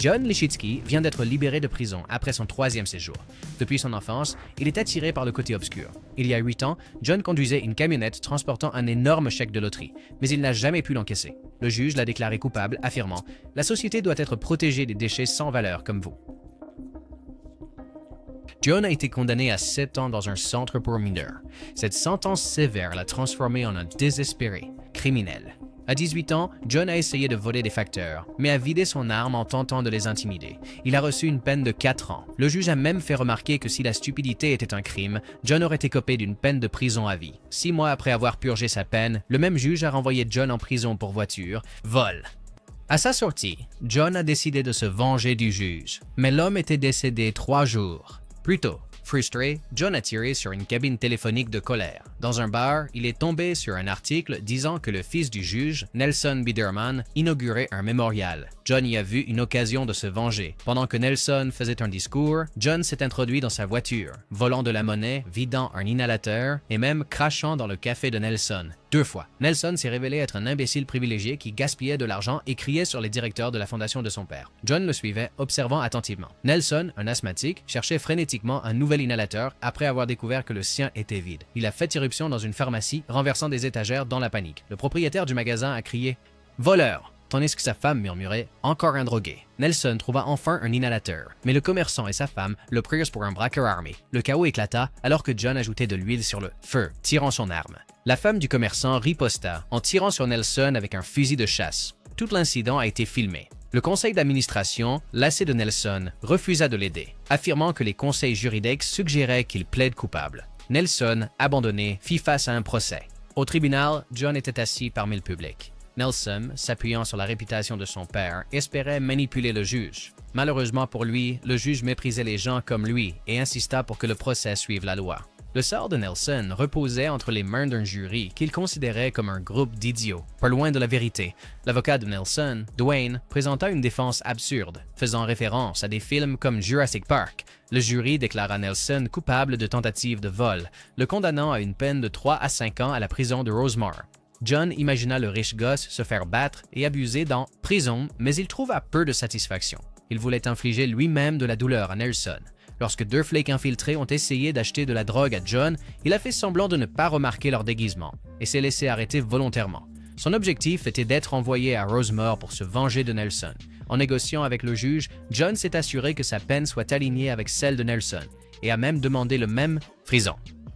John Lichitsky vient d'être libéré de prison après son 3e séjour. Depuis son enfance, il est attiré par le côté obscur. Il y a 8 ans, John conduisait une camionnette transportant un énorme chèque de loterie, mais il n'a jamais pu l'encaisser. Le juge l'a déclaré coupable, affirmant « La société doit être protégée des déchets sans valeur comme vous ». John a été condamné à 7 ans dans un centre pour mineurs. Cette sentence sévère l'a transformé en un désespéré, criminel. À 18 ans, John a essayé de voler des facteurs, mais a vidé son arme en tentant de les intimider. Il a reçu une peine de 4 ans. Le juge a même fait remarquer que si la stupidité était un crime, John aurait écopé d'une peine de prison à vie. 6 mois après avoir purgé sa peine, le même juge a renvoyé John en prison pour voiture, vol. À sa sortie, John a décidé de se venger du juge, mais l'homme était décédé 3 jours plus tôt. Frustré, John a tiré sur une cabine téléphonique de colère. Dans un bar, il est tombé sur un article disant que le fils du juge, Nelson Biderman, inaugurait un mémorial. John y a vu une occasion de se venger. Pendant que Nelson faisait un discours, John s'est introduit dans sa voiture, volant de la monnaie, vidant un inhalateur et même crachant dans le café de Nelson. 2 fois. Nelson s'est révélé être un imbécile privilégié qui gaspillait de l'argent et criait sur les directeurs de la fondation de son père. John le suivait, observant attentivement. Nelson, un asthmatique, cherchait frénétiquement un nouvel inhalateur après avoir découvert que le sien était vide. Il a fait irruption dans une pharmacie, renversant des étagères dans la panique. Le propriétaire du magasin a crié « Voleur !» tandis que sa femme murmurait « Encore un drogué ». Nelson trouva enfin un inhalateur, mais le commerçant et sa femme le prirent pour un braqueur armé. Le chaos éclata alors que John ajoutait de l'huile sur le feu, tirant son arme. La femme du commerçant riposta en tirant sur Nelson avec un fusil de chasse. Tout l'incident a été filmé. Le conseil d'administration, lassé de Nelson, refusa de l'aider, affirmant que les conseils juridiques suggéraient qu'il plaide coupable. Nelson, abandonné, fit face à un procès. Au tribunal, John était assis parmi le public. Nelson, s'appuyant sur la réputation de son père, espérait manipuler le juge. Malheureusement pour lui, le juge méprisait les gens comme lui et insista pour que le procès suive la loi. Le sort de Nelson reposait entre les mains d'un jury qu'il considérait comme un groupe d'idiots, pas loin de la vérité. L'avocat de Nelson, Dwayne, présenta une défense absurde, faisant référence à des films comme Jurassic Park. Le jury déclara Nelson coupable de tentative de vol, le condamnant à une peine de 3 à 5 ans à la prison de Rosemar. John imagina le riche gosse se faire battre et abuser dans prison, mais il trouva peu de satisfaction. Il voulait infliger lui-même de la douleur à Nelson. Lorsque 2 flics infiltrés ont essayé d'acheter de la drogue à John, il a fait semblant de ne pas remarquer leur déguisement et s'est laissé arrêter volontairement. Son objectif était d'être envoyé à Rosemar pour se venger de Nelson. En négociant avec le juge, John s'est assuré que sa peine soit alignée avec celle de Nelson et a même demandé le même prison.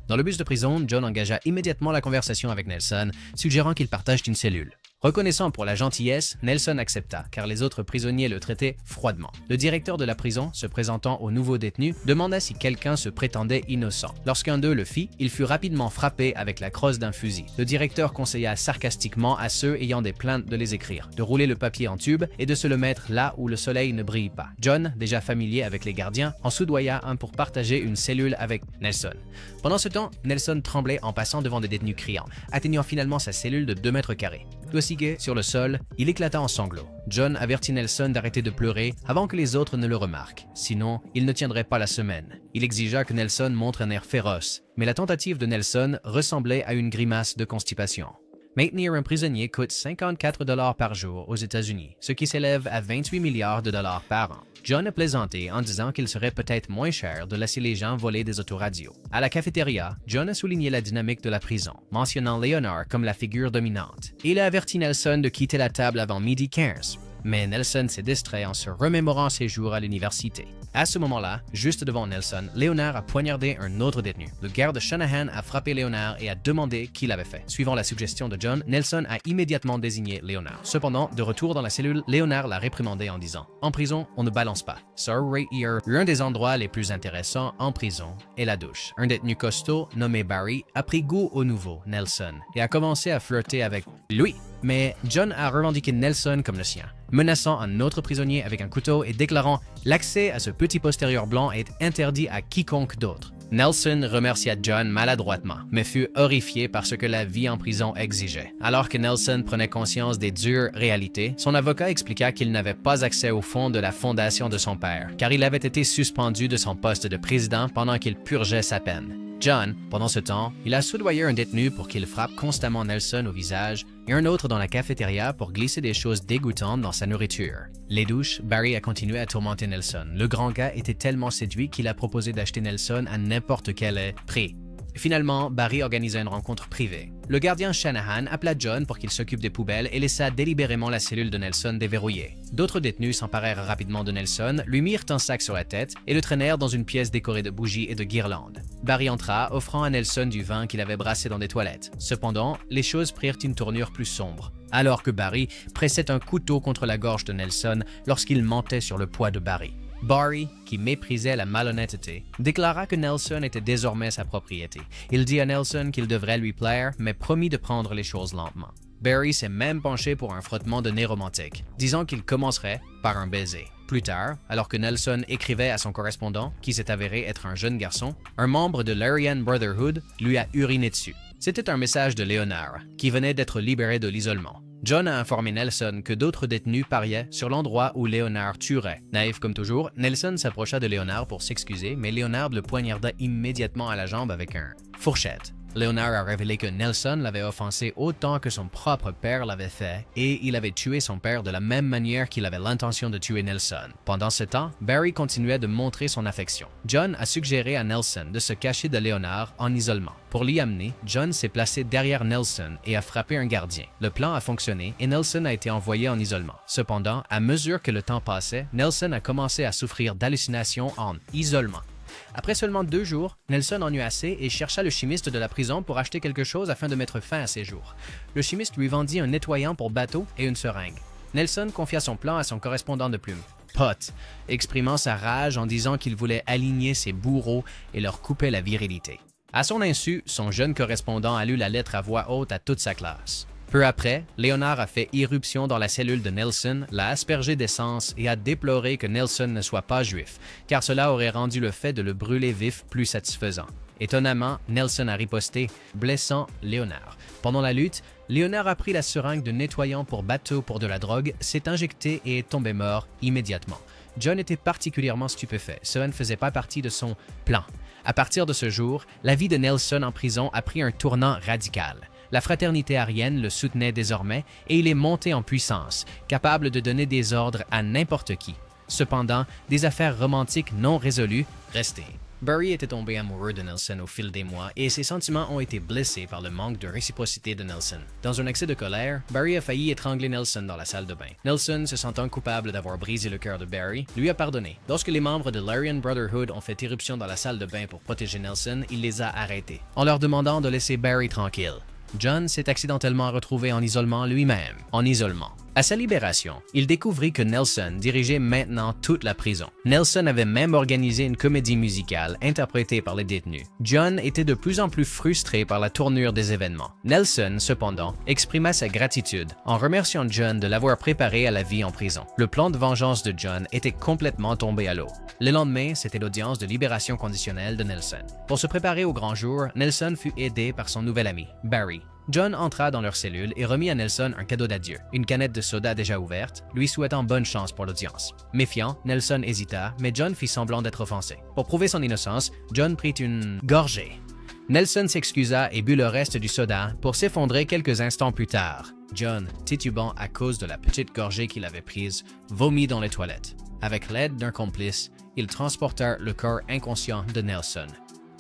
Dans le bus de prison, John engagea immédiatement la conversation avec Nelson, suggérant qu'ils partagent une cellule. Reconnaissant pour la gentillesse, Nelson accepta, car les autres prisonniers le traitaient froidement. Le directeur de la prison, se présentant aux nouveaux détenus, demanda si quelqu'un se prétendait innocent. Lorsqu'un d'eux le fit, il fut rapidement frappé avec la crosse d'un fusil. Le directeur conseilla sarcastiquement à ceux ayant des plaintes de les écrire, de rouler le papier en tube et de se le mettre là où le soleil ne brille pas. John, déjà familier avec les gardiens, en soudoya un pour partager une cellule avec Nelson. Pendant ce temps, Nelson tremblait en passant devant des détenus criants, atteignant finalement sa cellule de 2 mètres carrés. Dossigué sur le sol, il éclata en sanglots. John avertit Nelson d'arrêter de pleurer avant que les autres ne le remarquent. Sinon, il ne tiendrait pas la semaine. Il exigea que Nelson montre un air féroce, mais la tentative de Nelson ressemblait à une grimace de constipation. Maintenir un prisonnier coûte 54 $ par jour aux États-Unis, ce qui s'élève à 28 milliards de dollars par an. John a plaisanté en disant qu'il serait peut-être moins cher de laisser les gens voler des autoradios. À la cafétéria, John a souligné la dynamique de la prison, mentionnant Leonard comme la figure dominante. Il a averti Nelson de quitter la table avant 12h15. Mais Nelson s'est distrait en se remémorant ses jours à l'université. À ce moment-là, juste devant Nelson, Leonard a poignardé un autre détenu. Le garde Shanahan a frappé Leonard et a demandé qui l'avait fait. Suivant la suggestion de John, Nelson a immédiatement désigné Leonard. Cependant, de retour dans la cellule, Leonard l'a réprimandé en disant « En prison, on ne balance pas. Sir Ray Ear, l'un des endroits les plus intéressants en prison est la douche. » Un détenu costaud, nommé Barry, a pris goût au nouveau Nelson et a commencé à flirter avec lui. Mais John a revendiqué Nelson comme le sien, menaçant un autre prisonnier avec un couteau et déclarant « L'accès à ce petit postérieur blanc est interdit à quiconque d'autre ». Nelson remercia John maladroitement, mais fut horrifié par ce que la vie en prison exigeait. Alors que Nelson prenait conscience des dures réalités, son avocat expliqua qu'il n'avait pas accès au fonds de la fondation de son père, car il avait été suspendu de son poste de président pendant qu'il purgeait sa peine. John, pendant ce temps, il a soudoyé un détenu pour qu'il frappe constamment Nelson au visage et un autre dans la cafétéria pour glisser des choses dégoûtantes dans sa nourriture. Les douches, Barry a continué à tourmenter Nelson. Le grand gars était tellement séduit qu'il a proposé d'acheter Nelson à n'importe quel prix. Finalement, Barry organisa une rencontre privée. Le gardien Shanahan appela John pour qu'il s'occupe des poubelles et laissa délibérément la cellule de Nelson déverrouillée. D'autres détenus s'emparèrent rapidement de Nelson, lui mirent un sac sur la tête et le traînèrent dans une pièce décorée de bougies et de guirlandes. Barry entra, offrant à Nelson du vin qu'il avait brassé dans des toilettes. Cependant, les choses prirent une tournure plus sombre, alors que Barry pressait un couteau contre la gorge de Nelson lorsqu'il mentait sur le poids de Barry. Barry, qui méprisait la malhonnêteté, déclara que Nelson était désormais sa propriété. Il dit à Nelson qu'il devrait lui plaire, mais promit de prendre les choses lentement. Barry s'est même penché pour un frottement de nez romantique, disant qu'il commencerait par un baiser. Plus tard, alors que Nelson écrivait à son correspondant, qui s'est avéré être un jeune garçon, un membre de l'Aryan Brotherhood lui a uriné dessus. C'était un message de Leonard, qui venait d'être libéré de l'isolement. John a informé Nelson que d'autres détenus pariaient sur l'endroit où Leonard tuerait. Naïf comme toujours, Nelson s'approcha de Leonard pour s'excuser, mais Leonard le poignarda immédiatement à la jambe avec un fourchette. Leonard a révélé que Nelson l'avait offensé autant que son propre père l'avait fait, et il avait tué son père de la même manière qu'il avait l'intention de tuer Nelson. Pendant ce temps, Barry continuait de montrer son affection. John a suggéré à Nelson de se cacher de Leonard en isolement. Pour l'y amener, John s'est placé derrière Nelson et a frappé un gardien. Le plan a fonctionné et Nelson a été envoyé en isolement. Cependant, à mesure que le temps passait, Nelson a commencé à souffrir d'hallucinations en isolement. Après seulement 2 jours, Nelson en eut assez et chercha le chimiste de la prison pour acheter quelque chose afin de mettre fin à ses jours. Le chimiste lui vendit un nettoyant pour bateau et une seringue. Nelson confia son plan à son correspondant de plume, Pot, exprimant sa rage en disant qu'il voulait aligner ses bourreaux et leur couper la virilité. À son insu, son jeune correspondant a lu la lettre à voix haute à toute sa classe. Peu après, Leonard a fait irruption dans la cellule de Nelson, l'a aspergé d'essence et a déploré que Nelson ne soit pas juif, car cela aurait rendu le fait de le brûler vif plus satisfaisant. Étonnamment, Nelson a riposté, blessant Leonard. Pendant la lutte, Leonard a pris la seringue de nettoyant pour bateau pour de la drogue, s'est injecté et est tombé mort immédiatement. John était particulièrement stupéfait. Cela ne faisait pas partie de son plan. À partir de ce jour, la vie de Nelson en prison a pris un tournant radical. La fraternité aryenne le soutenait désormais et il est monté en puissance, capable de donner des ordres à n'importe qui. Cependant, des affaires romantiques non résolues restaient. Barry était tombé amoureux de Nelson au fil des mois et ses sentiments ont été blessés par le manque de réciprocité de Nelson. Dans un excès de colère, Barry a failli étrangler Nelson dans la salle de bain. Nelson, se sentant coupable d'avoir brisé le cœur de Barry, lui a pardonné. Lorsque les membres de l'Aryan Brotherhood ont fait irruption dans la salle de bain pour protéger Nelson, il les a arrêtés, en leur demandant de laisser Barry tranquille. John s'est accidentellement retrouvé en isolement lui-même. À sa libération, il découvrit que Nelson dirigeait maintenant toute la prison. Nelson avait même organisé une comédie musicale interprétée par les détenus. John était de plus en plus frustré par la tournure des événements. Nelson, cependant, exprima sa gratitude en remerciant John de l'avoir préparé à la vie en prison. Le plan de vengeance de John était complètement tombé à l'eau. Le lendemain, c'était l'audience de libération conditionnelle de Nelson. Pour se préparer au grand jour, Nelson fut aidé par son nouvel ami, Barry. John entra dans leur cellule et remit à Nelson un cadeau d'adieu, une canette de soda déjà ouverte, lui souhaitant bonne chance pour l'audience. Méfiant, Nelson hésita, mais John fit semblant d'être offensé. Pour prouver son innocence, John prit une gorgée. Nelson s'excusa et but le reste du soda pour s'effondrer quelques instants plus tard. John, titubant à cause de la petite gorgée qu'il avait prise, vomit dans les toilettes. Avec l'aide d'un complice, ils transportèrent le corps inconscient de Nelson.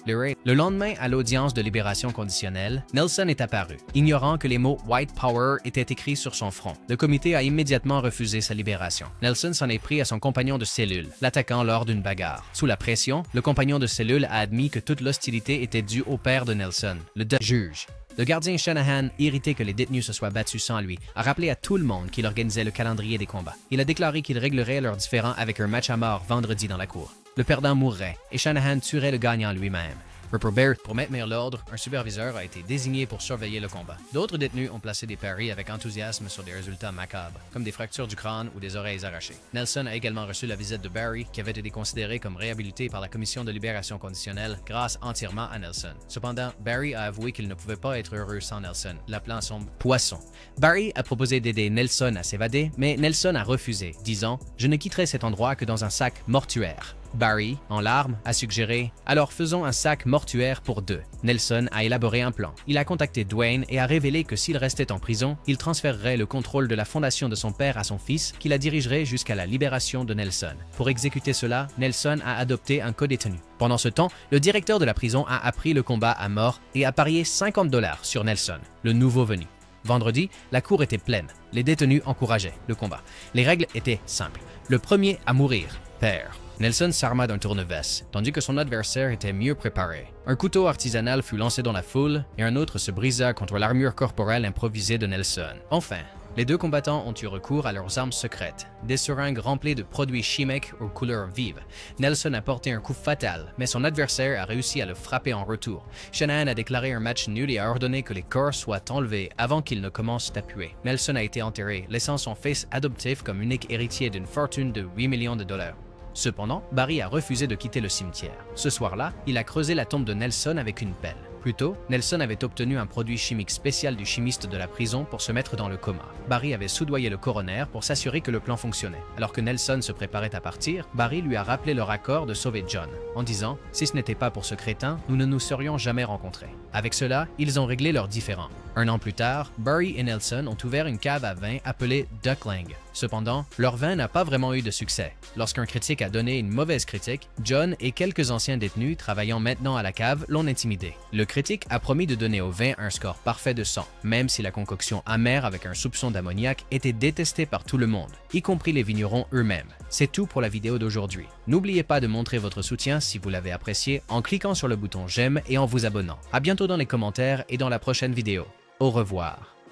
Le lendemain, à l'audience de libération conditionnelle, Nelson est apparu, ignorant que les mots « White Power » étaient écrits sur son front. Le comité a immédiatement refusé sa libération. Nelson s'en est pris à son compagnon de cellule, l'attaquant lors d'une bagarre. Sous la pression, le compagnon de cellule a admis que toute l'hostilité était due au père de Nelson, le juge. Le gardien Shanahan, irrité que les détenus se soient battus sans lui, a rappelé à tout le monde qu'il organisait le calendrier des combats. Il a déclaré qu'il réglerait leurs différends avec un match à mort vendredi dans la cour. Le perdant mourrait et Shanahan tuerait le gagnant lui-même. Pour maintenir l'ordre, un superviseur a été désigné pour surveiller le combat. D'autres détenus ont placé des paris avec enthousiasme sur des résultats macabres, comme des fractures du crâne ou des oreilles arrachées. Nelson a également reçu la visite de Barry, qui avait été considéré comme réhabilité par la commission de libération conditionnelle grâce entièrement à Nelson. Cependant, Barry a avoué qu'il ne pouvait pas être heureux sans Nelson, l'appelant son poisson. Barry a proposé d'aider Nelson à s'évader, mais Nelson a refusé, disant « Je ne quitterai cet endroit que dans un sac mortuaire ». Barry, en larmes, a suggéré « Alors faisons un sac mortuaire pour deux ». Nelson a élaboré un plan. Il a contacté Dwayne et a révélé que s'il restait en prison, il transférerait le contrôle de la fondation de son père à son fils, qui la dirigerait jusqu'à la libération de Nelson. Pour exécuter cela, Nelson a adopté un codétenu. Pendant ce temps, le directeur de la prison a appris le combat à mort et a parié $50 sur Nelson, le nouveau venu. Vendredi, la cour était pleine. Les détenus encourageaient le combat. Les règles étaient simples. Le premier à mourir perd. Nelson s'arma d'un tournevis, tandis que son adversaire était mieux préparé. Un couteau artisanal fut lancé dans la foule et un autre se brisa contre l'armure corporelle improvisée de Nelson. Enfin, les deux combattants ont eu recours à leurs armes secrètes, des seringues remplies de produits chimiques aux couleurs vives. Nelson a porté un coup fatal, mais son adversaire a réussi à le frapper en retour. Shanahan a déclaré un match nul et a ordonné que les corps soient enlevés avant qu'ils ne commencent à puer. Nelson a été enterré, laissant son fils adoptif comme unique héritier d'une fortune de $8 millions. Cependant, Barry a refusé de quitter le cimetière. Ce soir-là, il a creusé la tombe de Nelson avec une pelle. Plus tôt, Nelson avait obtenu un produit chimique spécial du chimiste de la prison pour se mettre dans le coma. Barry avait soudoyé le coroner pour s'assurer que le plan fonctionnait. Alors que Nelson se préparait à partir, Barry lui a rappelé leur accord de sauver John, en disant « Si ce n'était pas pour ce crétin, nous ne nous serions jamais rencontrés ». Avec cela, ils ont réglé leurs différends. Un an plus tard, Barry et Nelson ont ouvert une cave à vin appelée Duckling. Cependant, leur vin n'a pas vraiment eu de succès. Lorsqu'un critique a donné une mauvaise critique, John et quelques anciens détenus travaillant maintenant à la cave l'ont intimidé. Le critique a promis de donner au vin un score parfait de 100, même si la concoction amère avec un soupçon d'ammoniac était détestée par tout le monde, y compris les vignerons eux-mêmes. C'est tout pour la vidéo d'aujourd'hui. N'oubliez pas de montrer votre soutien si vous l'avez apprécié en cliquant sur le bouton j'aime et en vous abonnant. À bientôt dans les commentaires et dans la prochaine vidéo. Au revoir.